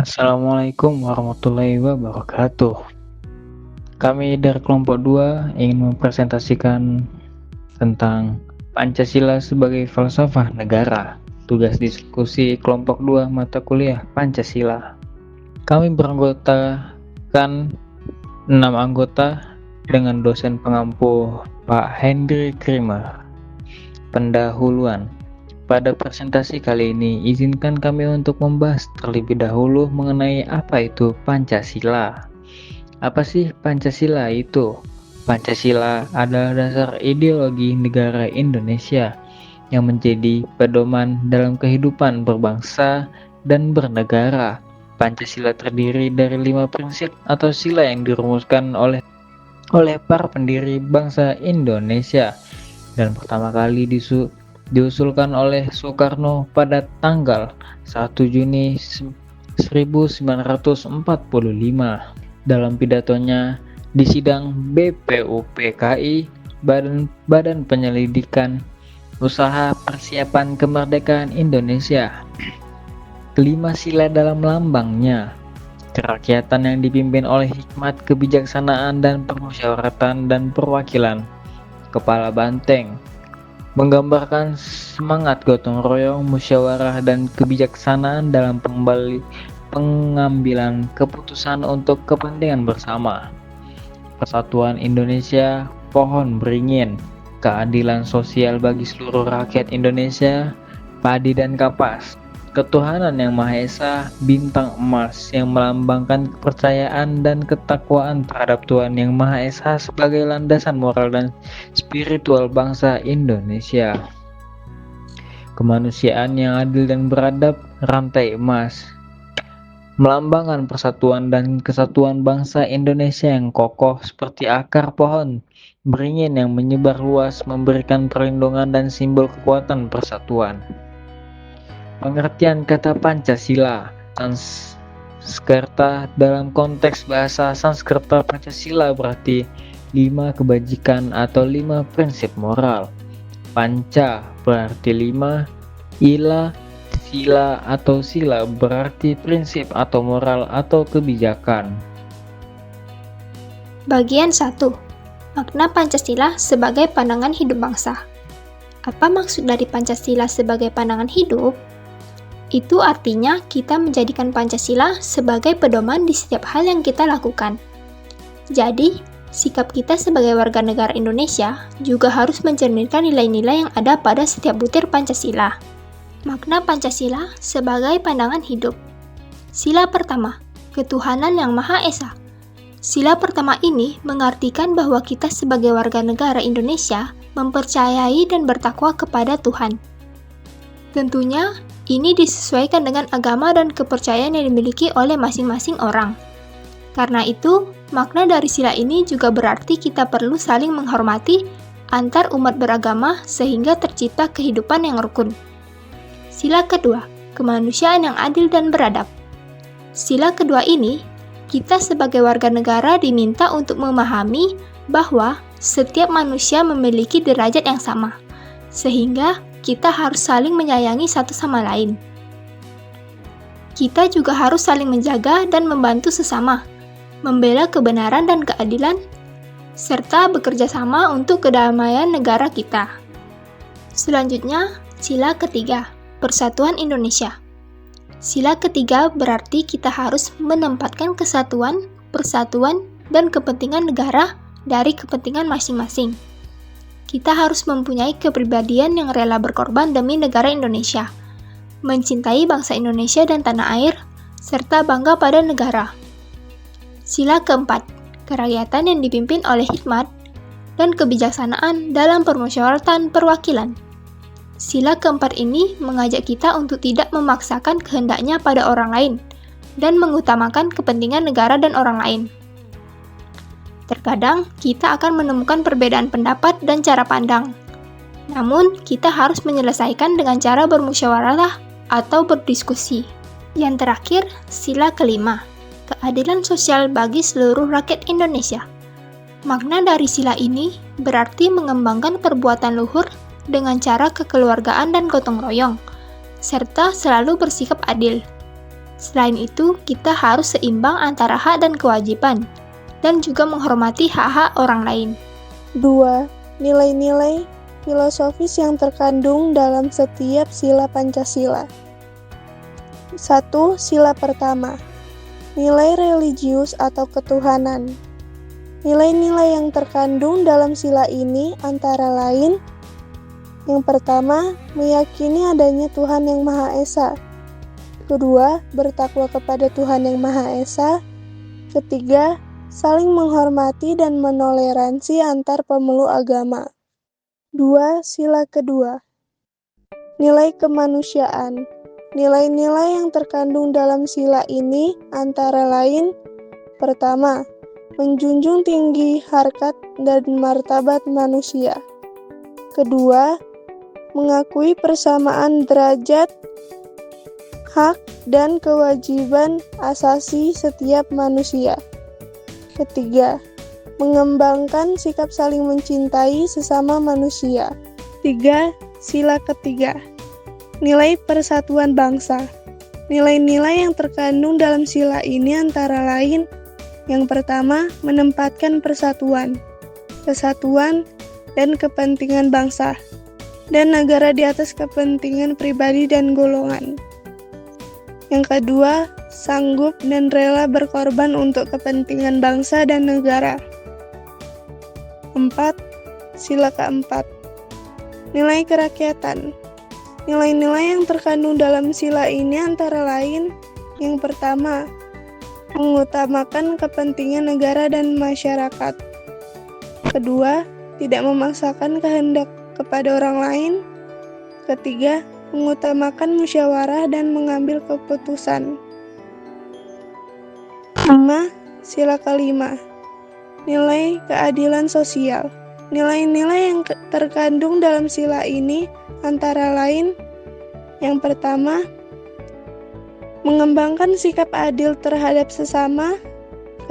Assalamualaikum warahmatullahi wabarakatuh. Kami dari kelompok 2 ingin mempresentasikan tentang Pancasila sebagai falsafah negara. Tugas diskusi kelompok 2 mata kuliah Pancasila. Kami beranggotakan 6 anggota dengan dosen pengampu Pak Hendry Krimer. Pendahuluan. Pada presentasi kali ini, izinkan kami untuk membahas terlebih dahulu mengenai apa itu Pancasila. Apa sih Pancasila itu? Pancasila adalah dasar ideologi negara Indonesia yang menjadi pedoman dalam kehidupan berbangsa dan bernegara. Pancasila terdiri dari 5 prinsip atau sila yang dirumuskan oleh para pendiri bangsa Indonesia dan pertama kali diusulkan oleh Soekarno pada tanggal 1 Juni 1945 dalam pidatonya di sidang BPUPKI, Badan Penyelidikan Usaha Persiapan Kemerdekaan Indonesia. Kelima sila dalam lambangnya, kerakyatan yang dipimpin oleh hikmat kebijaksanaan dan permusyawaratan dan perwakilan, kepala banteng, menggambarkan semangat gotong royong, musyawarah, dan kebijaksanaan dalam pengambilan keputusan untuk kepentingan bersama. Persatuan Indonesia, pohon beringin, keadilan sosial bagi seluruh rakyat Indonesia, padi dan kapas, ketuhanan yang Maha Esa, bintang emas yang melambangkan kepercayaan dan ketakwaan terhadap Tuhan yang Maha Esa sebagai landasan moral dan spiritual bangsa Indonesia. Kemanusiaan yang adil dan beradab, rantai emas, melambangkan persatuan dan kesatuan bangsa Indonesia yang kokoh seperti akar pohon beringin yang menyebar luas, memberikan perlindungan dan simbol kekuatan persatuan. Pengertian kata Pancasila. Sanskerta dalam konteks bahasa Sanskerta, Pancasila berarti 5 kebajikan atau 5 prinsip moral. Panca berarti 5, ila, sila atau sila berarti prinsip atau moral atau kebijakan. Bagian 1. Makna Pancasila sebagai pandangan hidup bangsa. Apa maksud dari Pancasila sebagai pandangan hidup? Itu artinya kita menjadikan Pancasila sebagai pedoman di setiap hal yang kita lakukan. Jadi, sikap kita sebagai warga negara Indonesia juga harus mencerminkan nilai-nilai yang ada pada setiap butir Pancasila. Makna Pancasila sebagai pandangan hidup. Sila pertama, ketuhanan yang Maha Esa. Sila pertama ini mengartikan bahwa kita sebagai warga negara Indonesia mempercayai dan bertakwa kepada Tuhan. Tentunya, ini disesuaikan dengan agama dan kepercayaan yang dimiliki oleh masing-masing orang. Karena itu, makna dari sila ini juga berarti kita perlu saling menghormati antar umat beragama sehingga tercipta kehidupan yang rukun. Sila kedua, kemanusiaan yang adil dan beradab. Sila kedua ini, kita sebagai warga negara diminta untuk memahami bahwa setiap manusia memiliki derajat yang sama, sehingga kita harus saling menyayangi satu sama lain. Kita juga harus saling menjaga dan membantu sesama, membela kebenaran dan keadilan, serta bekerja sama untuk kedamaian negara kita. Selanjutnya, sila ketiga, Persatuan Indonesia. Sila ketiga berarti kita harus menempatkan kesatuan, persatuan, dan kepentingan negara dari kepentingan masing-masing. Kita harus mempunyai kepribadian yang rela berkorban demi negara Indonesia, mencintai bangsa Indonesia dan tanah air, serta bangga pada negara. Sila keempat, kerakyatan yang dipimpin oleh hikmat dan kebijaksanaan dalam permusyawaratan perwakilan. Sila keempat ini mengajak kita untuk tidak memaksakan kehendaknya pada orang lain dan mengutamakan kepentingan negara dan orang lain. Terkadang, kita akan menemukan perbedaan pendapat dan cara pandang. Namun, kita harus menyelesaikan dengan cara bermusyawarah atau berdiskusi. Yang terakhir, sila kelima, keadilan sosial bagi seluruh rakyat Indonesia. Makna dari sila ini berarti mengembangkan perbuatan luhur dengan cara kekeluargaan dan gotong royong, serta selalu bersikap adil. Selain itu, kita harus seimbang antara hak dan kewajiban, dan juga menghormati hak-hak orang lain. 2. Nilai-nilai filosofis yang terkandung dalam setiap sila Pancasila. 1. Sila pertama. Nilai religius atau ketuhanan. Nilai-nilai yang terkandung dalam sila ini antara lain: yang pertama, meyakini adanya Tuhan yang Maha Esa. Kedua, bertakwa kepada Tuhan yang Maha Esa. Ketiga, saling menghormati dan menoleransi antar pemeluk agama. 2. Sila kedua. Nilai kemanusiaan. Nilai-nilai yang terkandung dalam sila ini antara lain: pertama, menjunjung tinggi harkat dan martabat manusia. Kedua, mengakui persamaan derajat, hak, dan kewajiban asasi setiap manusia. Ketiga, mengembangkan sikap saling mencintai sesama manusia. 3. Sila ketiga. Nilai persatuan bangsa. Nilai-nilai yang terkandung dalam sila ini antara lain: yang pertama, menempatkan persatuan, kesatuan, dan kepentingan bangsa dan negara di atas kepentingan pribadi dan golongan. Yang kedua, sanggup dan rela berkorban untuk kepentingan bangsa dan negara. 4. Sila keempat. Nilai kerakyatan. Nilai-nilai yang terkandung dalam sila ini antara lain: yang pertama, mengutamakan kepentingan negara dan masyarakat. Kedua, tidak memaksakan kehendak kepada orang lain. Ketiga, mengutamakan musyawarah dan mengambil keputusan. 5. Sila kelima. Nilai keadilan sosial. Nilai-nilai yang terkandung dalam sila ini antara lain: yang pertama, mengembangkan sikap adil terhadap sesama.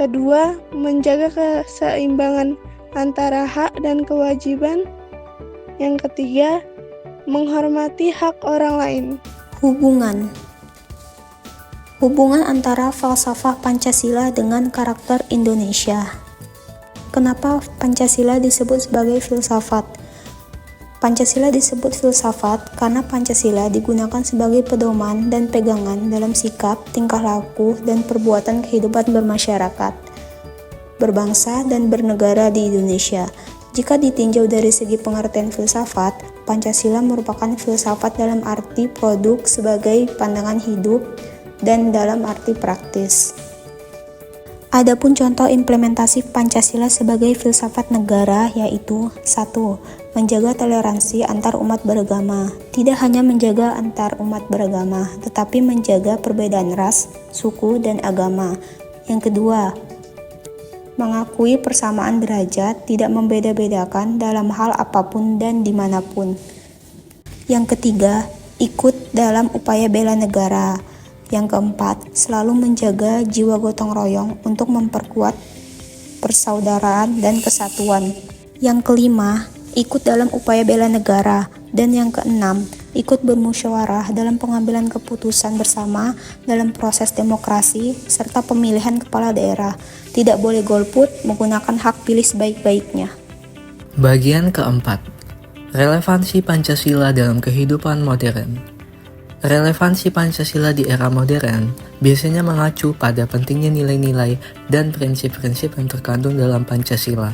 Kedua, menjaga keseimbangan antara hak dan kewajiban. Yang ketiga, menghormati hak orang lain. Hubungan antara falsafah Pancasila dengan karakter Indonesia. Kenapa Pancasila disebut sebagai filsafat? Pancasila disebut filsafat karena Pancasila digunakan sebagai pedoman dan pegangan dalam sikap, tingkah laku, dan perbuatan kehidupan bermasyarakat, berbangsa, dan bernegara di Indonesia. Jika ditinjau dari segi pengertian filsafat, Pancasila merupakan filsafat dalam arti produk sebagai pandangan hidup dan dalam arti praktis. Adapun contoh implementasi Pancasila sebagai filsafat negara yaitu: 1. Menjaga toleransi antar umat beragama. Tidak hanya menjaga antar umat beragama, tetapi menjaga perbedaan ras, suku, dan agama. Yang kedua, mengakui persamaan derajat, tidak membeda-bedakan dalam hal apapun dan dimanapun. Yang ketiga, ikut dalam upaya bela negara. Yang keempat, selalu menjaga jiwa gotong royong untuk memperkuat persaudaraan dan kesatuan. Yang kelima, ikut dalam upaya bela negara. Dan yang keenam, ikut bermusyawarah dalam pengambilan keputusan bersama dalam proses demokrasi serta pemilihan kepala daerah. Tidak boleh golput, menggunakan hak pilih sebaik-baiknya. Bagian keempat, relevansi Pancasila dalam kehidupan modern. Relevansi Pancasila di era modern biasanya mengacu pada pentingnya nilai-nilai dan prinsip-prinsip yang terkandung dalam Pancasila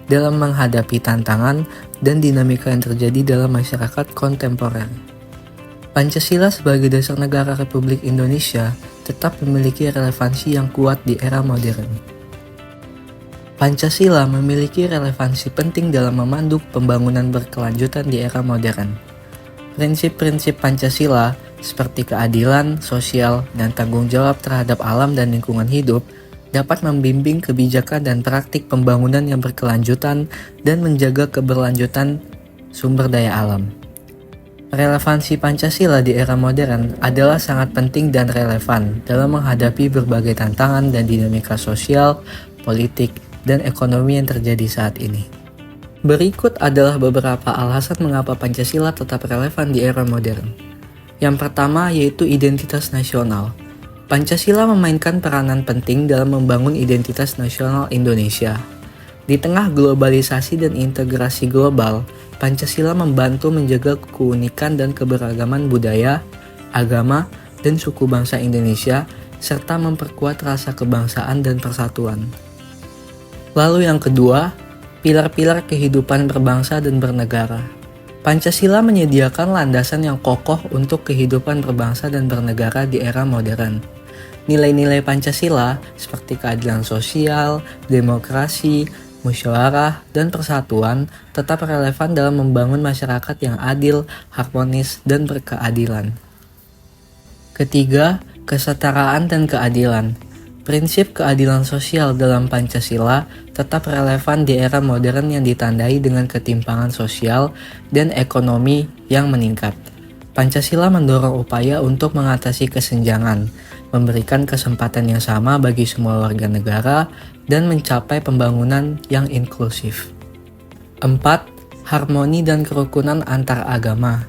dalam menghadapi tantangan dan dinamika yang terjadi dalam masyarakat kontemporer. Pancasila sebagai dasar negara Republik Indonesia tetap memiliki relevansi yang kuat di era modern. Pancasila memiliki relevansi penting dalam memandu pembangunan berkelanjutan di era modern. Prinsip-prinsip Pancasila seperti keadilan, sosial, dan tanggung jawab terhadap alam dan lingkungan hidup dapat membimbing kebijakan dan praktik pembangunan yang berkelanjutan dan menjaga keberlanjutan sumber daya alam. Relevansi Pancasila di era modern adalah sangat penting dan relevan dalam menghadapi berbagai tantangan dan dinamika sosial, politik, dan ekonomi yang terjadi saat ini. Berikut adalah beberapa alasan mengapa Pancasila tetap relevan di era modern. Yang pertama yaitu identitas nasional. Pancasila memainkan peranan penting dalam membangun identitas nasional Indonesia. Di tengah globalisasi dan integrasi global, Pancasila membantu menjaga keunikan dan keberagaman budaya, agama, dan suku bangsa Indonesia, serta memperkuat rasa kebangsaan dan persatuan. Lalu yang kedua, pilar-pilar kehidupan berbangsa dan bernegara. Pancasila menyediakan landasan yang kokoh untuk kehidupan berbangsa dan bernegara di era modern. Nilai-nilai Pancasila seperti keadilan sosial, demokrasi, musyawarah, dan persatuan tetap relevan dalam membangun masyarakat yang adil, harmonis, dan berkeadilan. Ketiga, kesetaraan dan keadilan. Prinsip keadilan sosial dalam Pancasila tetap relevan di era modern yang ditandai dengan ketimpangan sosial dan ekonomi yang meningkat. Pancasila mendorong upaya untuk mengatasi kesenjangan, memberikan kesempatan yang sama bagi semua warga negara, dan mencapai pembangunan yang inklusif. 4. Harmoni dan kerukunan antar agama.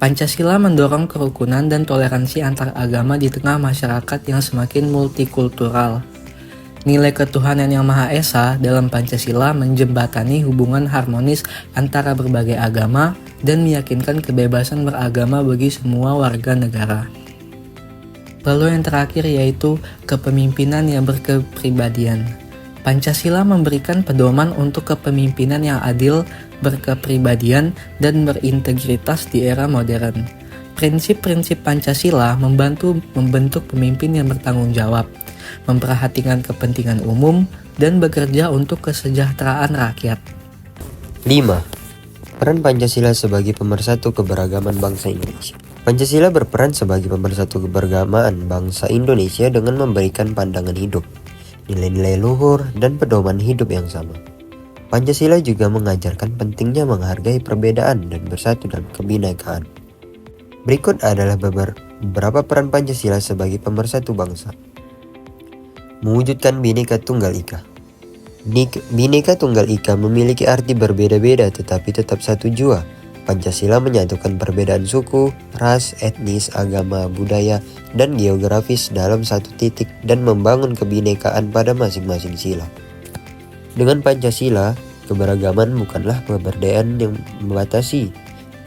Pancasila mendorong kerukunan dan toleransi antar agama di tengah masyarakat yang semakin multikultural. Nilai ketuhanan yang Maha Esa dalam Pancasila menjembatani hubungan harmonis antara berbagai agama dan meyakinkan kebebasan beragama bagi semua warga negara. Lalu yang terakhir yaitu kepemimpinan yang berkepribadian. Pancasila memberikan pedoman untuk kepemimpinan yang adil, berkepribadian, dan berintegritas di era modern. Prinsip-prinsip Pancasila membantu membentuk pemimpin yang bertanggung jawab, memperhatikan kepentingan umum, dan bekerja untuk kesejahteraan rakyat. 5. Peran Pancasila sebagai pemersatu keberagaman bangsa Indonesia. Pancasila berperan sebagai pemersatu keberagaman bangsa Indonesia dengan memberikan pandangan hidup, nilai-nilai luhur, dan pedoman hidup yang sama. Pancasila juga mengajarkan pentingnya menghargai perbedaan dan bersatu dalam kebinekaan. Berikut adalah beberapa peran Pancasila sebagai pemersatu bangsa. Mewujudkan Bhinneka Tunggal Ika. Bhinneka Tunggal Ika memiliki arti berbeda-beda tetapi tetap satu jua. Pancasila menyatukan perbedaan suku, ras, etnis, agama, budaya, dan geografis dalam satu titik dan membangun kebinekaan pada masing-masing sila. Dengan Pancasila, keberagaman bukanlah keberadaan yang membatasi,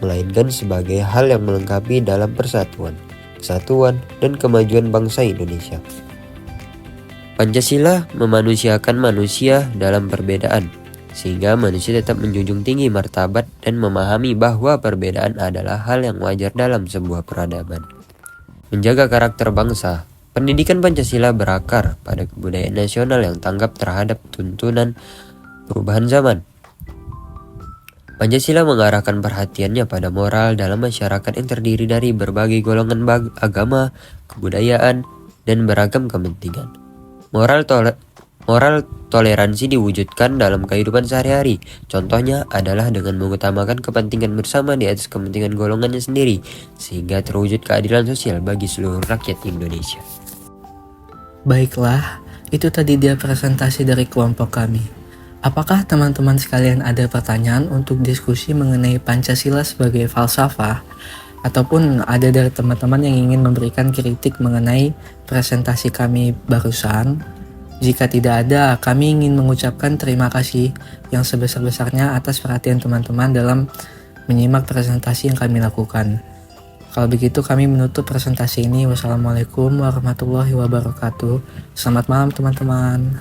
melainkan sebagai hal yang melengkapi dalam persatuan, kesatuan, dan kemajuan bangsa Indonesia. Pancasila memanusiakan manusia dalam perbedaan, sehingga manusia tetap menjunjung tinggi martabat dan memahami bahwa perbedaan adalah hal yang wajar dalam sebuah peradaban. Menjaga karakter bangsa. Pendidikan Pancasila berakar pada kebudayaan nasional yang tanggap terhadap tuntunan perubahan zaman. Pancasila mengarahkan perhatiannya pada moral dalam masyarakat yang terdiri dari berbagai golongan agama, kebudayaan, dan beragam kepentingan. Moral toleransi diwujudkan dalam kehidupan sehari-hari. Contohnya adalah dengan mengutamakan kepentingan bersama di atas kepentingan golongannya sendiri, sehingga terwujud keadilan sosial bagi seluruh rakyat Indonesia. Baiklah, itu tadi dia presentasi dari kelompok kami. Apakah teman-teman sekalian ada pertanyaan untuk diskusi mengenai Pancasila sebagai falsafah? Ataupun ada dari teman-teman yang ingin memberikan kritik mengenai presentasi kami barusan? Jika tidak ada, kami ingin mengucapkan terima kasih yang sebesar-besarnya atas perhatian teman-teman dalam menyimak presentasi yang kami lakukan. Kalau begitu kami menutup presentasi ini. Wassalamualaikum warahmatullahi wabarakatuh. Selamat malam teman-teman.